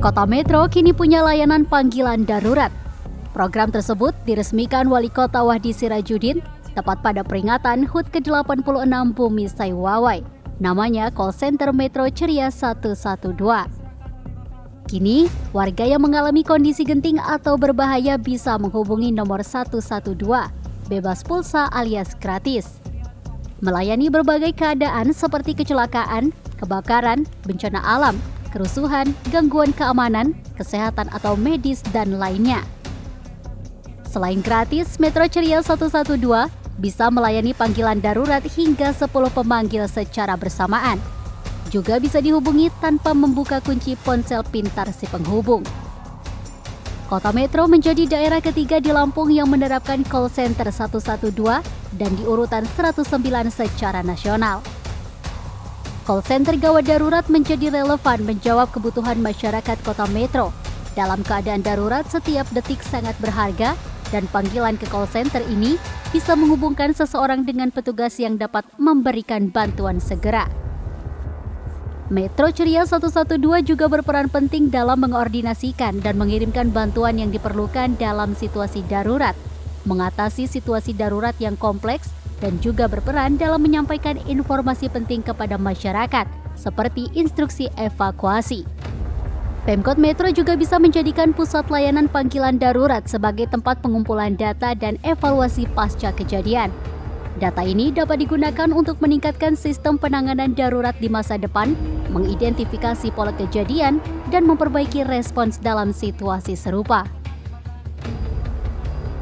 Kota Metro kini punya layanan panggilan darurat. Program tersebut diresmikan Wali Kota Wahdi Sirajudin tepat pada peringatan HUT ke-86 Bumi Saiwawai. Namanya Call Center Metro Ceria 112. Kini, warga yang mengalami kondisi genting atau berbahaya bisa menghubungi nomor 112, bebas pulsa alias gratis. Melayani berbagai keadaan seperti kecelakaan, kebakaran, bencana alam, kerusuhan, gangguan keamanan, kesehatan atau medis, dan lainnya. Selain gratis, Metro Ceria 112 bisa melayani panggilan darurat hingga 10 pemanggil secara bersamaan. Juga bisa dihubungi tanpa membuka kunci ponsel pintar si penghubung. Kota Metro menjadi daerah ketiga di Lampung yang menerapkan call center 112 dan di urutan 109 secara nasional. Call center gawat darurat menjadi relevan menjawab kebutuhan masyarakat Kota Metro. Dalam keadaan darurat, setiap detik sangat berharga dan panggilan ke call center ini bisa menghubungkan seseorang dengan petugas yang dapat memberikan bantuan segera. Metro Ceria 112 juga berperan penting dalam mengordinasikan dan mengirimkan bantuan yang diperlukan dalam situasi darurat, mengatasi situasi darurat yang kompleks, dan juga berperan dalam menyampaikan informasi penting kepada masyarakat, seperti instruksi evakuasi. Pemkot Metro juga bisa menjadikan pusat layanan panggilan darurat sebagai tempat pengumpulan data dan evaluasi pasca kejadian. Data ini dapat digunakan untuk meningkatkan sistem penanganan darurat di masa depan, mengidentifikasi pola kejadian, dan memperbaiki respons dalam situasi serupa.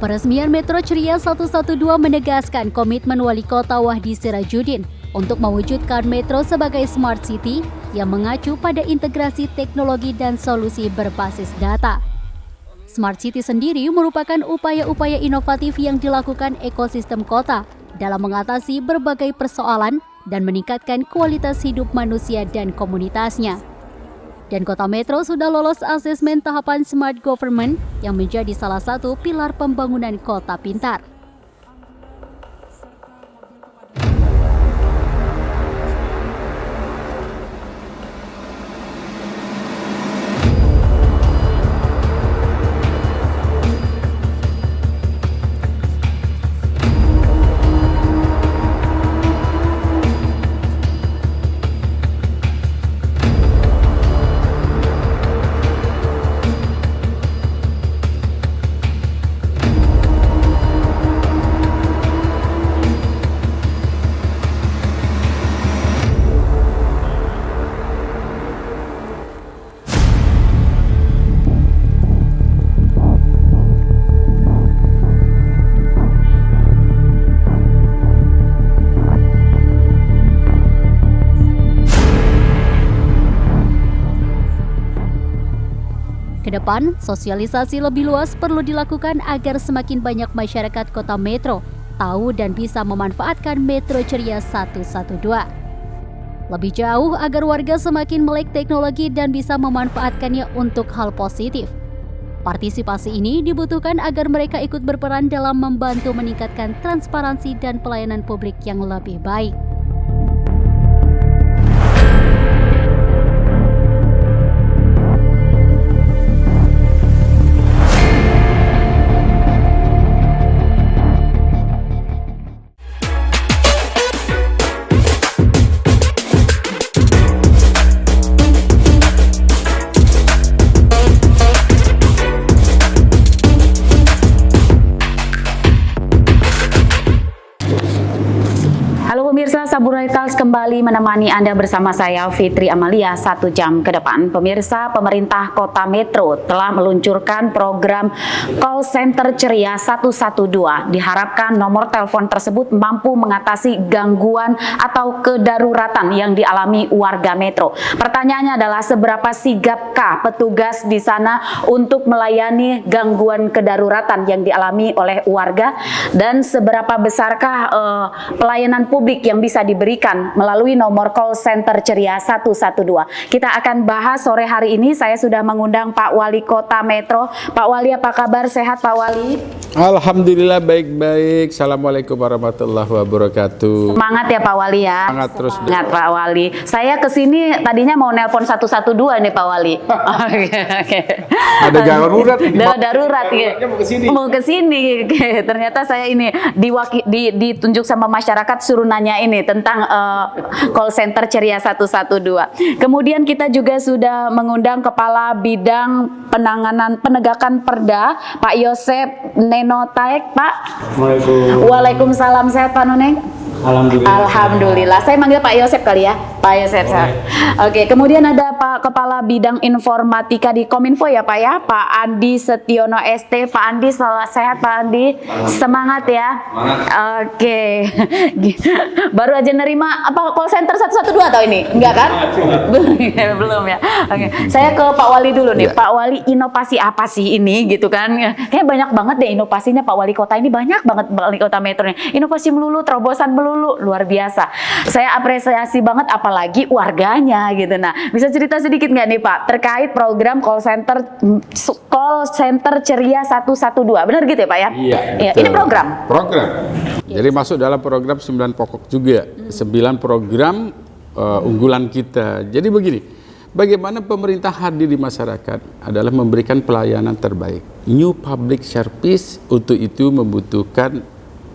Peresmian Metro Ceria 112 menegaskan komitmen Wali Kota Wahdi Sirajudin untuk mewujudkan Metro sebagai smart city yang mengacu pada integrasi teknologi dan solusi berbasis data. Smart city sendiri merupakan upaya-upaya inovatif yang dilakukan ekosistem kota dalam mengatasi berbagai persoalan dan meningkatkan kualitas hidup manusia dan komunitasnya. Dan Kota Metro sudah lolos asesmen tahapan Smart Government yang menjadi salah satu pilar pembangunan kota pintar. Kedepan, sosialisasi lebih luas perlu dilakukan agar semakin banyak masyarakat Kota Metro tahu dan bisa memanfaatkan Metro Ceria 112. Lebih jauh agar warga semakin melek teknologi dan bisa memanfaatkannya untuk hal positif. Partisipasi ini dibutuhkan agar mereka ikut berperan dalam membantu meningkatkan transparansi dan pelayanan publik yang lebih baik. Pemirsa, Saburai Tals kembali menemani Anda bersama saya Fitri Amalia 1 jam ke depan. Pemirsa, pemerintah Kota Metro telah meluncurkan program Call Center Ceria 112. Diharapkan nomor telepon tersebut mampu mengatasi gangguan atau kedaruratan yang dialami warga Metro. Pertanyaannya adalah seberapa sigapkah petugas di sana untuk melayani gangguan kedaruratan yang dialami oleh warga, dan seberapa besarkah pelayanan publik yang bisa bisa diberikan melalui nomor call center Ceria 112. Kita akan bahas sore hari ini. Saya sudah mengundang Pak Wali Kota Metro. Pak Wali, apa kabar? Sehat Pak Wali? Alhamdulillah baik-baik. Assalamualaikum warahmatullahi wabarakatuh. Semangat ya Pak Wali ya. Semangat terus. Semangat Pak Wali. Saya kesini tadinya mau nelpon 112 nih Pak Wali. Oke. Ada darurat. Darurat ya. Mau ke sini. Ternyata saya ini ditunjuk sama masyarakat suruh nanya ini tentang call center Ceria 112. Kemudian kita juga sudah mengundang Kepala Bidang Penegakan Perda Pak Yosep Nenotaek. Pak. Waalaikumsalam. Sehat Pak Nuneng? Alhamdulillah. Saya manggil Pak Yosep kali ya. Pak Yosep. Oke, kemudian ada Pak Kepala Bidang Informatika di Kominfo ya Pak ya, Pak Andi Setiono ST. Pak Andi, selalu sehat Pak Andi. Semangat ya. Oke. Baru aja nerima apa call center 112 atau ini? Enggak kan? Belum ya. Oke. Saya ke Pak Wali dulu nih. Pak Wali, inovasi apa sih ini gitu kan? Kayaknya banyak banget deh inovasinya Pak Wali Kota ini, banyak banget Wali Kota Metro ini. Inovasi melulu, terobosan melulu, luar biasa. Saya apresiasi banget apalagi warganya gitu. Nah, bisa cerita sedikit nggak nih Pak terkait program call center Ceria 112. Benar gitu ya Pak ya? Iya. Ini program. Jadi masuk dalam program 9 pokok juga. 9 program unggulan kita. Jadi begini, bagaimana pemerintah hadir di masyarakat adalah memberikan pelayanan terbaik. New public service untuk itu membutuhkan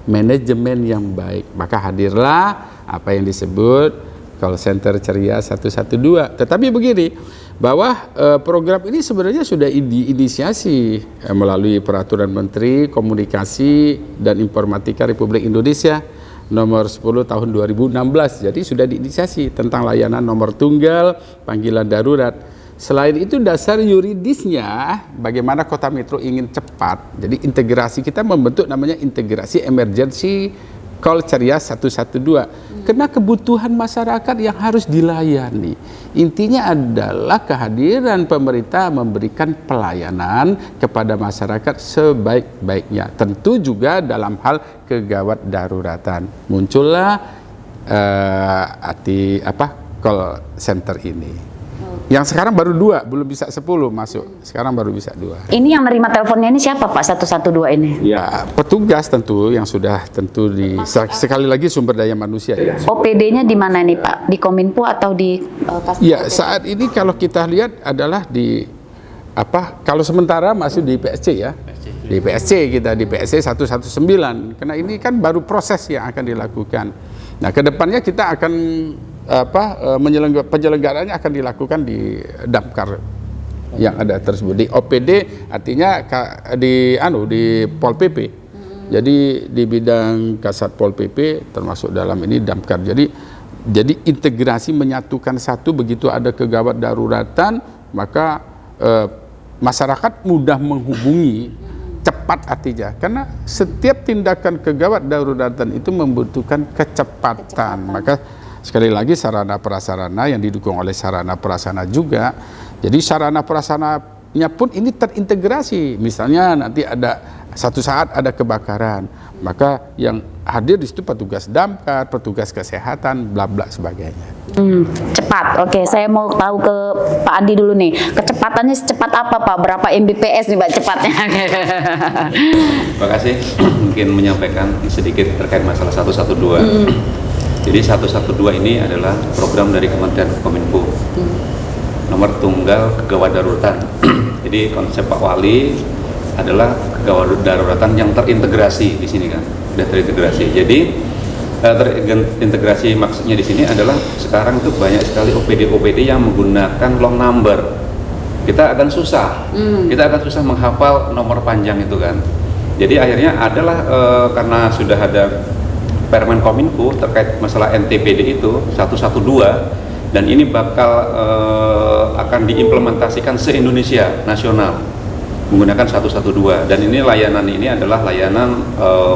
manajemen yang baik. Maka hadirlah apa yang disebut call center Ceria 112. Tetapi begini, bahwa program ini sebenarnya sudah diinisiasi melalui Peraturan Menteri Komunikasi dan Informatika Republik Indonesia nomor 10 tahun 2016. Jadi sudah diinisiasi tentang layanan nomor tunggal panggilan darurat. Selain itu dasar yuridisnya bagaimana Kota Metro ingin cepat. Jadi integrasi kita membentuk namanya integrasi emergency call Ceria 112. Karena kebutuhan masyarakat yang harus dilayani. Intinya adalah kehadiran pemerintah memberikan pelayanan kepada masyarakat sebaik-baiknya. Tentu juga dalam hal kegawat daruratan. Muncullah call center ini. Yang sekarang baru 2, belum bisa 10 masuk. Sekarang baru bisa 2. Ini yang nerima teleponnya ini siapa Pak 112 ini? Ya, petugas tentu yang sudah tentu sekali lagi sumber daya manusia ya. OPD-nya di mana nih Pak? Di Kominfo atau di Ya, saat ini kalau kita lihat adalah kalau sementara masih di PSC ya. Di PSC kita di PSC 119. Karena ini kan baru proses yang akan dilakukan. Nah, kedepannya kita akan penyelenggaraannya akan dilakukan di Damkar yang ada tersebut. Di OPD artinya di Pol PP. Jadi di bidang Kasat Pol PP termasuk dalam ini Damkar. Jadi integrasi menyatukan satu, begitu ada kegawat daruratan maka masyarakat mudah menghubungi, cepat artinya. Karena setiap tindakan kegawat daruratan itu membutuhkan kecepatan. Maka sekali lagi sarana prasarana yang didukung oleh sarana prasarana juga. Jadi sarana prasarananya pun ini terintegrasi. Misalnya nanti ada satu saat ada kebakaran, maka yang hadir di situ petugas damkar, petugas kesehatan, bla bla sebagainya. Cepat. Oke, saya mau tahu ke Pak Andi dulu nih. Kecepatannya secepat apa Pak? Berapa Mbps nih Pak cepatnya? Terima kasih. Mungkin menyampaikan sedikit terkait masalah 112. Jadi 112 ini adalah program dari Kementerian Kominfo, nomor tunggal kegawat daruratan. Jadi konsep Pak Wali adalah kegawat daruratan yang terintegrasi di sini kan, sudah terintegrasi. Jadi terintegrasi maksudnya di sini adalah sekarang itu banyak sekali OPD yang menggunakan long number. Kita akan susah menghafal nomor panjang itu kan. Jadi akhirnya adalah karena sudah ada Permen Kominfo terkait masalah NTPD itu 112 dan ini bakal akan diimplementasikan se-Indonesia nasional menggunakan 112 dan ini layanan ini adalah layanan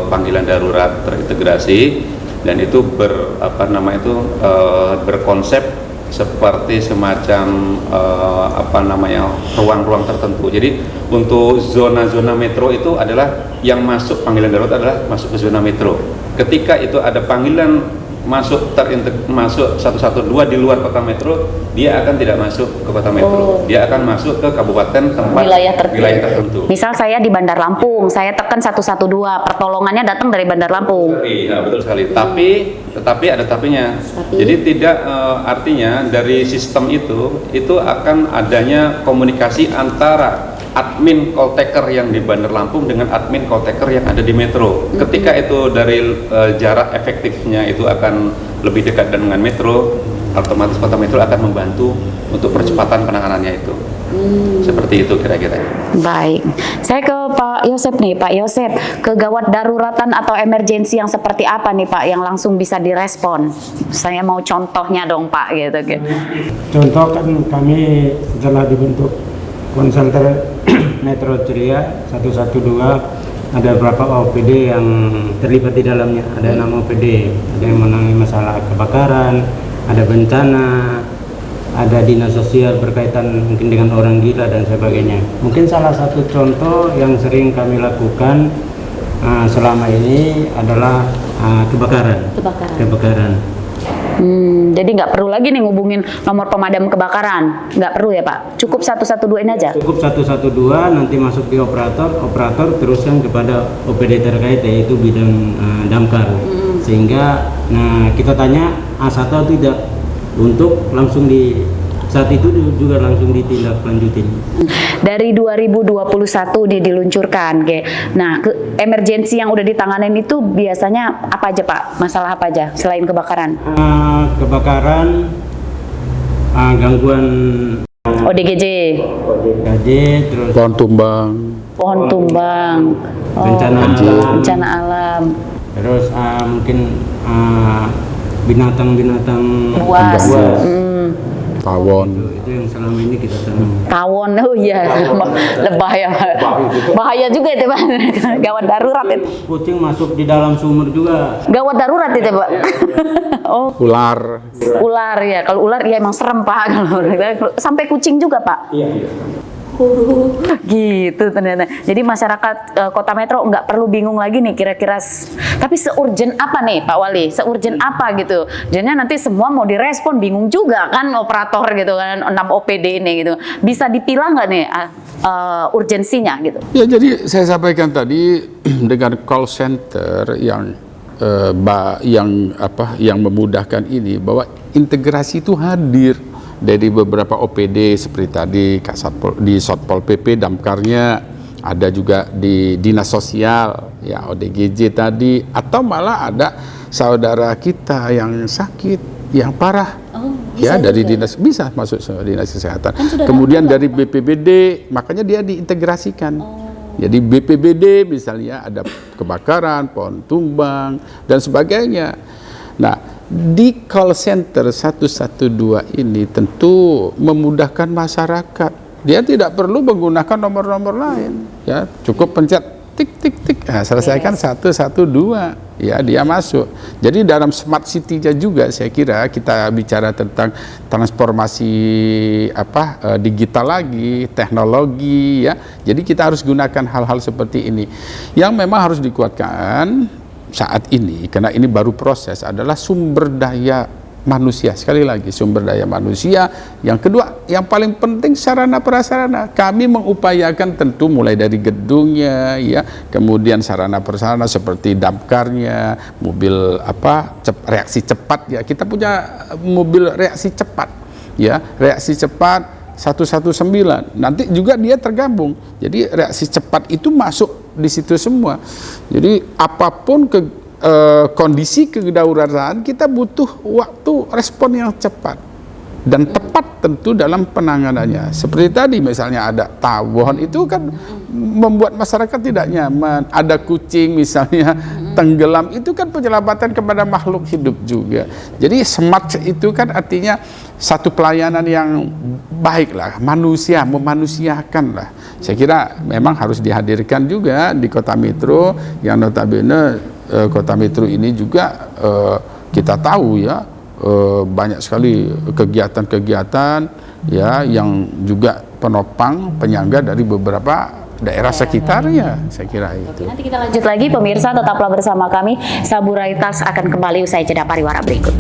panggilan darurat terintegrasi dan itu berkonsep seperti semacam ruang-ruang tertentu. Jadi untuk zona-zona metro itu adalah yang masuk panggilan darurat adalah masuk ke zona metro. Ketika itu ada panggilan masuk 112 di luar kota metro, dia akan tidak masuk ke kota metro. Dia akan masuk ke kabupaten tempat wilayah tertentu. Misal saya di Bandar Lampung, saya tekan 112, pertolongannya datang dari Bandar Lampung. Iya, betul sekali. Tetapi ada tapinya. Jadi tidak artinya dari sistem itu akan adanya komunikasi antara admin call taker yang di Bandar Lampung dengan admin call taker yang ada di metro. Ketika itu dari jarak efektifnya itu akan lebih dekat dengan metro, otomatis kota metro akan membantu untuk percepatan penanganannya itu. Seperti itu kira-kira. Baik, saya ke Pak Yosep nih. Pak Yosep, kegawat daruratan atau emergensi yang seperti apa nih Pak yang langsung bisa direspon? Saya mau contohnya dong Pak gitu. Contoh kan kami setelah dibentuk call center Metro Ceria 112, ada beberapa OPD yang terlibat di dalamnya. Ada 6 OPD, ada yang menangani masalah kebakaran, ada bencana, ada dinas sosial berkaitan mungkin dengan orang gila dan sebagainya. Mungkin salah satu contoh yang sering kami lakukan selama ini adalah kebakaran. Jadi nggak perlu lagi nih ngubungin nomor pemadam kebakaran, nggak perlu ya Pak? Cukup 112 ini aja? Cukup 112, nanti masuk di operator teruskan kepada OPD terkait, yaitu bidang damkar. Sehingga kita tanya A1 atau tidak, untuk langsung saat itu juga langsung ditindaklanjutin. Dari 2021 diluncurkan, nah emergensi yang udah ditanganin itu biasanya apa aja Pak? Masalah apa aja selain kebakaran? Kebakaran, gangguan ODGJ, terus Pohon tumbang, bencana alam, terus mungkin binatang-binatang buas. tawon. Itu yang selama ini kita tanam. Tawon, oh iya, bahaya juga itu Pak, gawat darurat itu. Kucing masuk di dalam sumur juga. Gawat darurat itu Pak. Oh, Ular. ya, kalau ular ya emang serem Pak, kalau sampai kucing juga Pak. Iya. Gitu ternyata. Jadi masyarakat Kota Metro nggak perlu bingung lagi nih kira-kira. Tapi seurgent apa nih Pak Wali? Seurgent apa gitu? Jadinya nanti semua mau direspon bingung juga kan operator gitu kan 6 OPD ini gitu. Bisa dipilah nggak nih urgensinya gitu? Ya, jadi saya sampaikan tadi dengan call center yang memudahkan ini, bahwa integrasi itu hadir dari beberapa OPD seperti tadi di Satpol PP damkarnya, ada juga di dinas sosial ya ODGJ tadi, atau malah ada saudara kita yang sakit yang parah ya dari dinas, bisa masuk dinas kesehatan. Kemudian dari BPBD, makanya dia diintegrasikan. Jadi BPBD misalnya ada kebakaran, pohon tumbang dan sebagainya. Nah, di call center 112 ini tentu memudahkan masyarakat. Dia tidak perlu menggunakan nomor-nomor lain, ya cukup pencet tik tik tik, selesaikan 112, ya dia masuk. Jadi dalam smart city-nya juga saya kira kita bicara tentang transformasi digital lagi, teknologi ya. Jadi kita harus gunakan hal-hal seperti ini yang memang harus dikuatkan saat ini, karena ini baru proses, adalah sumber daya manusia. Sekali lagi, sumber daya manusia. Yang kedua, yang paling penting sarana prasarana. Kami mengupayakan tentu mulai dari gedungnya, ya, kemudian sarana prasarana seperti damkarnya, mobil reaksi cepat, ya. Kita punya mobil reaksi cepat, ya, reaksi cepat 119. Nanti juga dia tergabung. Jadi reaksi cepat itu masuk di situ semua. Jadi apapun kondisi kedaruratan, kita butuh waktu respon yang cepat dan tepat tentu dalam penanganannya. Seperti tadi misalnya ada tawon, itu kan membuat masyarakat tidak nyaman. Ada kucing misalnya tenggelam, itu kan penyelamatan kepada makhluk hidup juga. Jadi smart itu kan artinya satu pelayanan yang baik lah, memanusiakan lah. Saya kira memang harus dihadirkan juga di Kota Metro, yang notabene Kota Metro ini juga kita tahu ya, banyak sekali kegiatan-kegiatan ya yang juga penopang penyangga dari beberapa daerah sekitarnya, saya kira itu. Nanti kita lanjut lagi pemirsa, tetaplah bersama kami. Saburaitas akan kembali usai jeda pariwara berikut.